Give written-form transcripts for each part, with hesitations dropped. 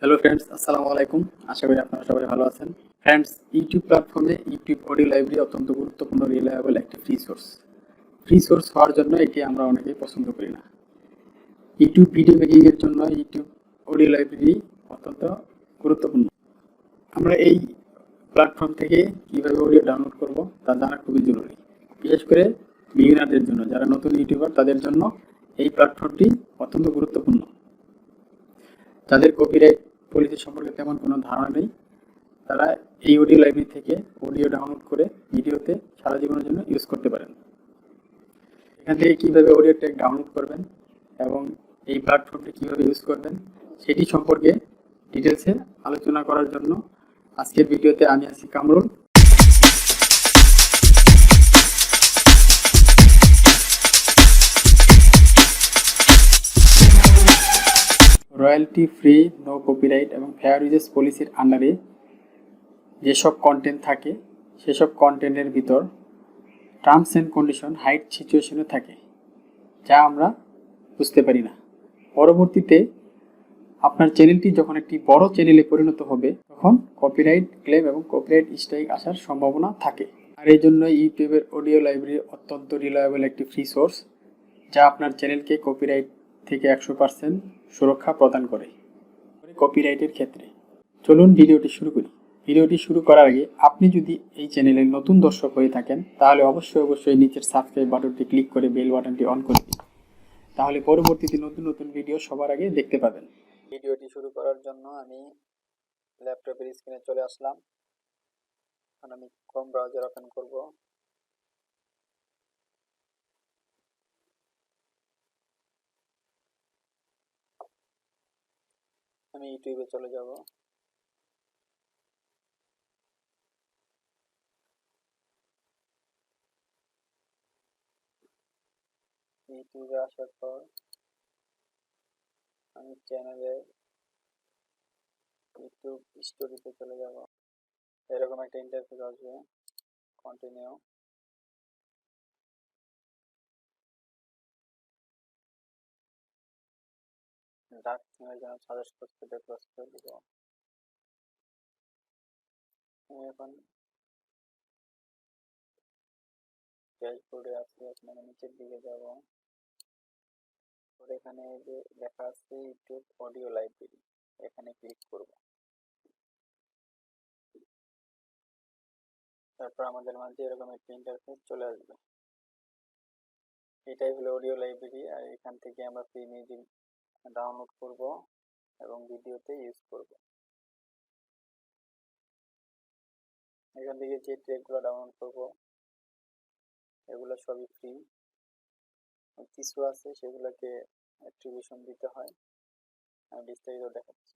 Hello friends, আসসালামু আলাইকুম। আশা করি আপনারা সবাই ভালো আছেন। ফ্রেন্ডস, ইউটিউব প্ল্যাটফর্মে ইউটিউব অডিও লাইব্রেরি অত্যন্ত গুরুত্বপূর্ণ, রিলায়েবল একটি ফ্রি সোর্স। ফ্রি সোর্স হওয়ার জন্য এটি আমরা অনেকেই পছন্দ করি না। ইউটিউব ভিডিও মেকিং এর জন্য ইউটিউব অডিও লাইব্রেরি অত্যন্ত গুরুত্বপূর্ণ। আমরা এই প্ল্যাটফর্ম থেকে কিভাবে অডিও ডাউনলোড করব তা জানা খুবই জরুরি। বিশেষ করে বিগিনারদের জন্য, যারা নতুন ইউটিউবার, তাদের জন্য এই প্ল্যাটফর্মটি অত্যন্ত গুরুত্বপূর্ণ। তাদের কপিরাইট পলিসি সম্পর্কে তেমন কোনো ধারণা নেই, তারা এই অডিও লাইব্রেরি থেকে অডিও ডাউনলোড করে ভিডিওতে সারা জীবনের জন্য ইউজ করতে পারেন। এখান থেকে কীভাবে অডিও ট্র্যাক ডাউনলোড করবেন এবং এই প্ল্যাটফর্মটি কীভাবে ইউজ করবেন সেটি সম্পর্কে ডিটেলসে আলোচনা করার জন্য আজকের ভিডিওতে আমি আছি Kamrul. Royalty free, no copyright এবং ফেয়ার ইউজেস পলিসির আন্ডারে যেসব কন্টেন্ট থাকে সেসব কন্টেন্টের ভিতর টার্মস অ্যান্ড কন্ডিশন হাইড সিচুয়েশনে থাকে, যা আমরা বুঝতে পারি না। পরবর্তীতে আপনার চ্যানেলটি যখন একটি বড় চ্যানেলে পরিণত হবে, তখন কপিরাইট ক্লেম এবং কপিরাইট স্ট্রাইক আসার সম্ভাবনা থাকে। আর এই জন্য ইউটিউবের অডিও লাইব্রেরি অত্যন্ত রিলায়েবল একটি ফ্রি সোর্স, যা আপনার চ্যানেলকে কপিরাইট থেকে 100% সুরক্ষা প্রদান করে কপিরাইটের ক্ষেত্রে। চলুন ভিডিওটি শুরু করি। ভিডিওটি শুরু করার আগে আপনি যদি এই চ্যানেলের নতুন দর্শক হয়ে থাকেন, তাহলে অবশ্যই নিচের সাবস্ক্রাইব বাটনটি ক্লিক করে বেল বাটনটি অন করে দিন। তাহলে পরবর্তীতে নতুন নতুন ভিডিও সবার আগে দেখতে পাবেন। ভিডিওটি শুরু করার জন্য আমি ল্যাপটপের স্ক্রিনে চলে আসলাম। এখন আমি ক্রোম ব্রাউজার ওপেন করব। আমি ইউটিউবে চলে যাব। ইউটিউবে আসার পর আমি চ্যানেলে ইউটিউব স্টোরিতে চলে যাব। এরকম একটা ইন্টারফেস আসবে। কন্টিনিউ। ডার্ক থিমের জন্য সাজেস্ট করতে ক্লোজ করে দিব। আমি এখন ড্যাশবোর্ডে আছি, এখন আমি নিচের দিকে যাব। এখানে যে লেখা আছে ইউটিউব অডিও লাইব্রেরি, এখানে ক্লিক করব। তারপর আমাদের মাঝে এরকম একটা ইন্টারফেস চলে আসবে। এটাই হলো অডিও লাইব্রেরি, আর এখান থেকে আমরা ফ্রি মিউজিক ডাউনলোড করব এবং ভিডিওতে ইউজ করব। এখান থেকে যে ট্র্যাকগুলো ডাউনলোড করব এগুলো সবই ফ্রি। কিছু আছে সেগুলোকে অ্যাট্রিবিউশন দিতে হয়, আমি বিস্তারিত দেখাচ্ছি।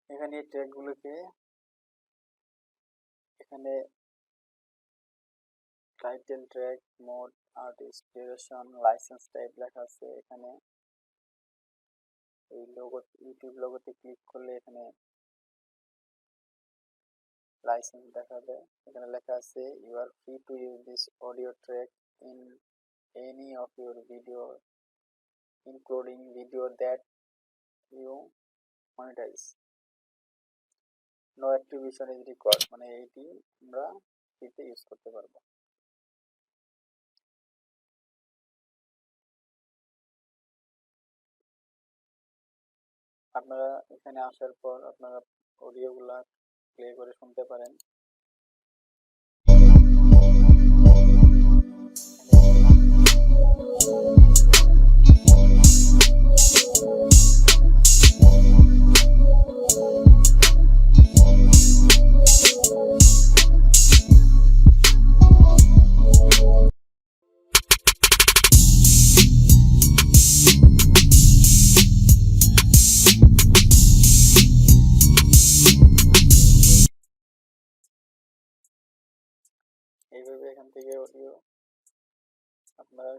এখানে এই ট্র্যাকগুলোকে, এখানে title track, mode, artist, duration, licence type লেখা আছে। এখানে এই লোগো, ইউটিউব লোগোতে ক্লিক করলে এখানে লাইসেন্স দেখাবে। এখানে লেখা আছে you are free to use this audio track in any of your video including video that you monetize, no attribution is required. মানে এইটি আমরা ফ্রিতে ইউজ করতে পারবো। আপনারা এখানে আসার পর আপনারা অডিওগুলা প্লে করে শুনতে পারেন। এইভাবে এখান থেকে অডিও আপনারা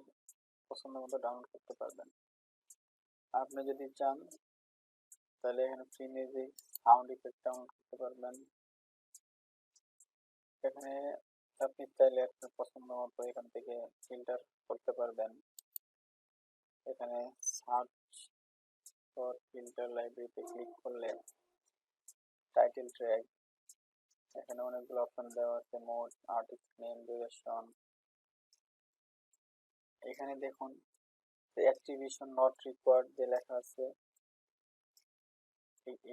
পছন্দ মতো ডাউনলোড করতে পারবেন। আপনি যদি চান তাহলে এখানে free music, sound effect download করতে পারবেন। এখানে আপনি চাইলে আপনার পছন্দ মতো এখান থেকে ফিল্টার করতে পারবেন। এখানে সার্চ ফর ফিল্টার লাইব্রেরিতে ক্লিক করলে টাইটেল ট্র্যাক, এখানে অনেকগুলো অপশন দেওয়া আছে, মোড, আর্টিস্ট নেম, ডিউরেশন। এখানে দেখুন অ্যাক্টিভেশন নট রিকোয়ার্ড যে লেখা আছে,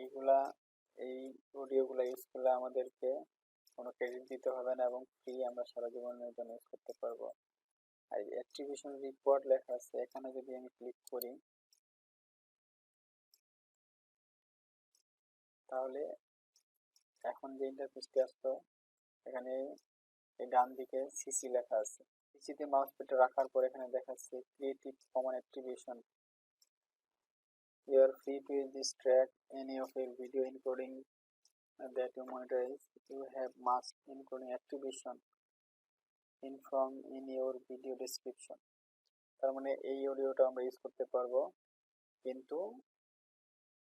এইগুলা এই অডিওগুলো ইউজ করলে আমাদেরকে কোনো ক্রেডিট দিতে হবে না এবং ফ্রি আমরা সারা জীবনের জন্য ইউজ করতে পারবো। আর অ্যাক্টিভেশন রিকোয়ার্ড লেখা আছে, এখানে যদি আমি ক্লিক করি তাহলে এখন যে ইন্টারফেসটি আসতো এখানে এই ডান দিকে সিসি লেখা আছে, সিসিতে মাউস পয়েন্টার রাখার পর এখানে দেখাচ্ছে creative common activation, you are free to use this track any of your video encoding that you monetize, you have must encoding activation inform in your video description। তার মানে এই অডিওটা আমরা ইউজ করতে পারবো, কিন্তু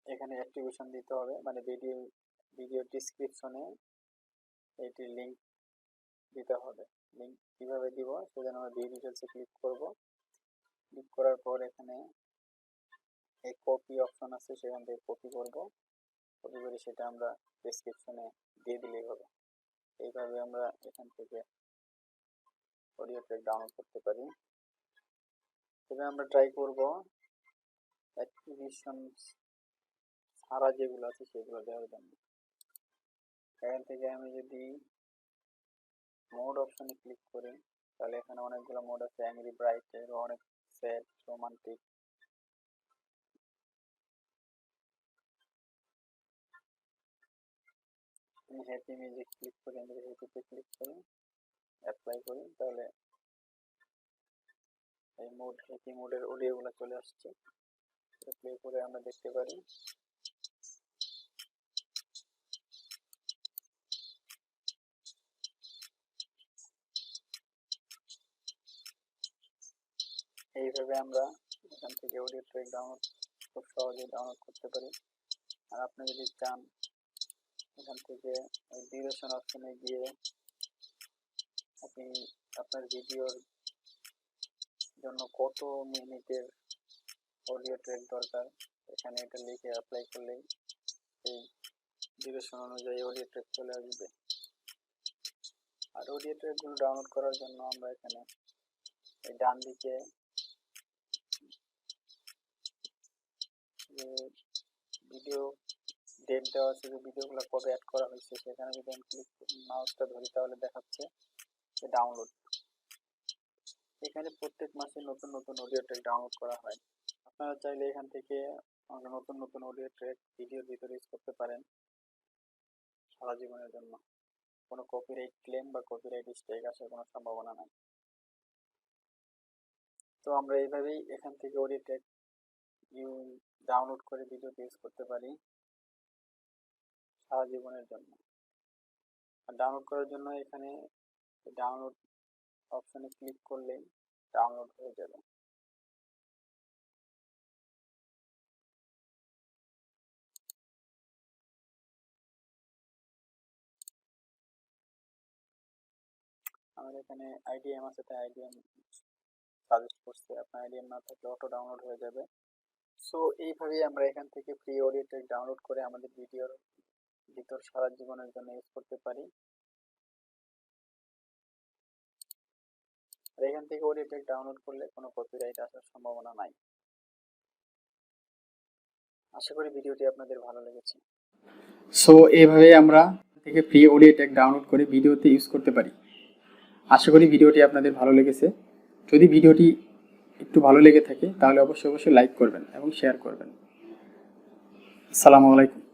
এখানে অ্যাক্টিভেশন দিতে হবে, মানে ভিডিও ডেসক্রিপশনে এটি লিংক দিতে হবে। লিংক কিভাবে দিব সেজন্য আমরা ভিডিও ডিটেলসে ক্লিক করব, ক্লিক করার পর এখানে এই কপি অপশন আছে, সেখান থেকে কপি করব, কপি করে সেটা আমরা ডেসক্রিপশনে দিয়ে দিলেই হবে। এইভাবে আমরা এখান থেকে অডিও ট্র্যাক ডাউনলোড করতে পারি। তবে আমরা ট্রাই করব অ্যাক্টিভেশন ছাড়া যেগুলো আছে সেগুলো দেওয়ার জন্য। এখান থেকে আমি যদি মোড অপশনে ক্লিক করি তাহলে এখানে অনেকগুলো মোড আছে, অ্যাংরি, ব্রাইট, অনেক স্যাড, রোমান্টিক। আমি হ্যাপি মিউজিক ক্লিক করি, আমি হ্যাপিতে ক্লিক করি, অ্যাপ্লাই করি, তাহলে এই মোড হ্যাপি মোডের অডিওগুলো চলে আসছে। প্লে করে আমরা দেখতে পারি। এইভাবে আমরা এখান থেকে অডিও ট্র্যাক ডাউনলোড খুব সহজে ডাউনলোড করতে পারি। আর আপনি যদি চান এখান থেকে ডিউরেশন অপশনে গিয়ে আপনি আপনার ভিডিওর জন্য কত মিনিটের অডিও ট্র্যাক দরকার এখানে এটা লিখে অ্যাপ্লাই করলেই এই ডিউরেশন অনুযায়ী অডিও ট্র্যাক চলে আসবে। আর অডিও ট্র্যাকগুলো ডাউনলোড করার জন্য আমরা এখানে এই ডান দিকে যে ভিডিও ডেট দেওয়া আছে, যে ভিডিওগুলো কবে অ্যাড করা হয়েছে, সেখানে যদি আমি ক্লিক মাউসটা ধরি তাহলে দেখাচ্ছে যে ডাউনলোড। এখানে প্রত্যেক মাসে নতুন নতুন অডিও ট্র্যাক ডাউনলোড করা হয়। আপনারা চাইলে এখান থেকে নতুন নতুন অডিও ট্র্যাক ভিডিওর ভিতরে ইউজ করতে পারেন সারা জীবনের জন্য। কোনো কপিরাইট ক্লেম বা কপিরাইট স্ট্রাইক আসার কোনো সম্ভাবনা নাই। তো আমরা এইভাবেই এখান থেকে অডিও ট্র্যাক ডাউনলোড করে ভিডিওতে ইউজ করতে পারি সারা জীবনের জন্য। আর ডাউনলোড করার জন্য এখানে ডাউনলোড অপশনে ক্লিক করলেই ডাউনলোড হয়ে যাবে। আমার এখানে আইডিএম আছে, তাই আইডিএম সাজেস্ট করছে, আপনার আইডিএম না থাকলে অটো ডাউনলোড হয়ে যাবে। সো এইভাবেই আমরা এখান থেকে ফ্রি অডিও ট্র্যাক ডাউনলোড করে আমাদের ভিডিওর ভিতর সারা জীবনের জন্য ইউজ করতে পারি। আর এখান থেকে অডিও ট্র্যাক ডাউনলোড করলে কোনো কপিরাইট আসার সম্ভাবনা নাই। আশা করি ভিডিওটি আপনাদের ভালো লেগেছে। সো এইভাবে আমরা থেকে ফ্রি অডিও ট্র্যাক ডাউনলোড করে ভিডিওতে ইউজ করতে পারি। আশা করি ভিডিওটি আপনাদের ভালো লেগেছে। যদি ভিডিওটি একটু ভালো লেগে থাকে তাহলে অবশ্যই লাইক করবেন এবং শেয়ার করবেন। আসসালামু আলাইকুম।